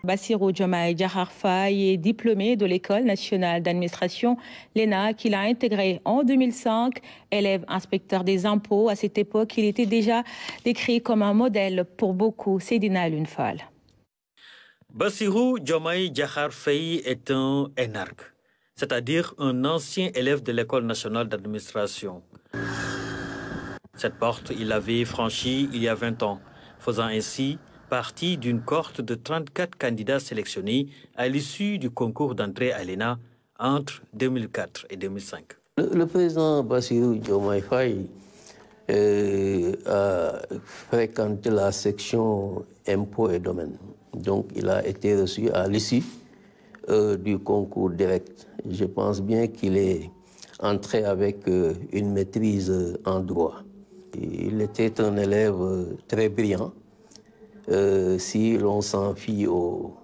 Bassirou Diomaye Diakhar Faye est diplômé de l'École nationale d'administration, l'ENA, qu'il a intégré en 2005. Élève inspecteur des impôts, à cette époque, il était déjà décrit comme un modèle pour beaucoup. Seydina Alioune Fall. Bassirou Diomaye Diakhar Faye est un énarque, c'est-à-dire un ancien élève de l'École nationale d'administration. Cette porte, il l'avait franchie il y a 20 ans, faisant ainsi partie d'une cohorte de 34 candidats sélectionnés à l'issue du concours d'entrée à l'ENA entre 2004 et 2005. Le président Bassirou Diomaye Faye a fréquenté la section impôts et domaines. Donc, il a été reçu à l'issue du concours direct. Je pense bien qu'il est entré avec une maîtrise en droit. Il était un élève très brillant. Si l'on s'en fie aux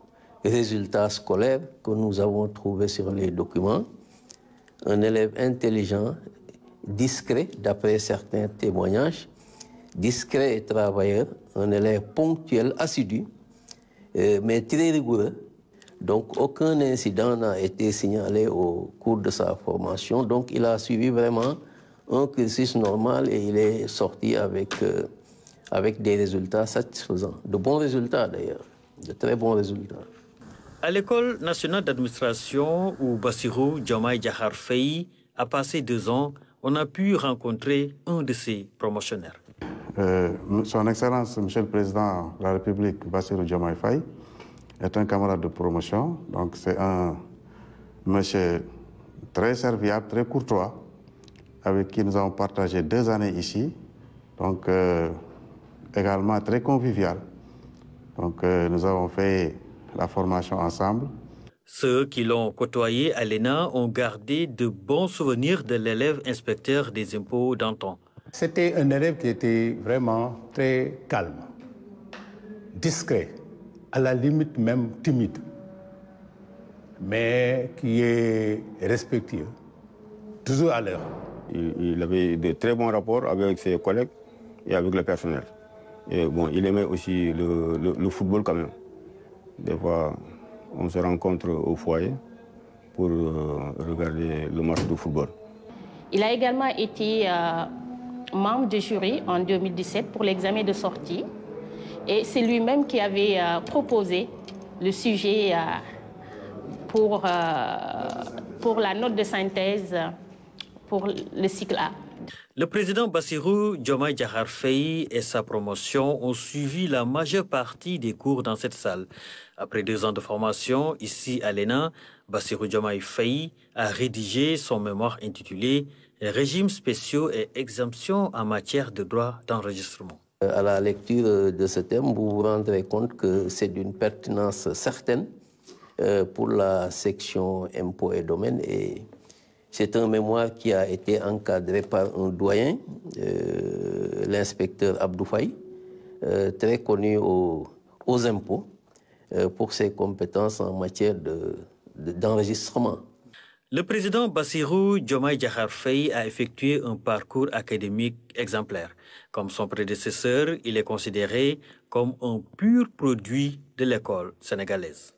résultats scolaires que nous avons trouvés sur les documents, un élève intelligent, discret, d'après certains témoignages, discret et travailleur, un élève ponctuel, assidu, mais très rigoureux. Donc, aucun incident n'a été signalé au cours de sa formation. Donc, il a suivi vraiment un cursus normal et il est sorti avec des résultats satisfaisants. De bons résultats, d'ailleurs. De très bons résultats. À l'École nationale d'administration où Bassirou Diomaye Diakhar Faye a passé 2 ans, on a pu rencontrer un de ses promotionnaires. Son Excellence, Monsieur le Président de la République, Bassirou Diomaye Faye, est un camarade de promotion. Donc c'est un monsieur très serviable, très courtois, avec qui nous avons partagé 2 années ici. Donc également très convivial. Donc nous avons fait la formation ensemble. Ceux qui l'ont côtoyé à l'ENA ont gardé de bons souvenirs de l'élève inspecteur des impôts d'antan. C'était un élève qui était vraiment très calme, discret, à la limite même timide, mais qui est respectueux, toujours à l'heure. Il avait de très bons rapports avec ses collègues et avec le personnel. Et bon, il aimait aussi le football quand même. Des fois, on se rencontre au foyer pour regarder le match de football. Il a également été membre du jury en 2017 pour l'examen de sortie. Et c'est lui-même qui avait proposé le sujet pour la note de synthèse pour le cycle A. Le président Bassirou Diomaye Diakhar Faye et sa promotion ont suivi la majeure partie des cours dans cette salle. Après 2 ans de formation ici à l'ENA, Bassirou Diomaye Faye a rédigé son mémoire intitulé « Régimes spéciaux et exemptions en matière de droit d'enregistrement ». À la lecture de ce thème, vous vous rendrez compte que c'est d'une pertinence certaine pour la section impôts et domaines. Et c'est un mémoire qui a été encadré par un doyen, l'inspecteur Abdou Faye, très connu aux impôts pour ses compétences en matière d'enregistrement. Le président Bassirou Diomaye Diakhar Faye a effectué un parcours académique exemplaire. Comme son prédécesseur, il est considéré comme un pur produit de l'école sénégalaise.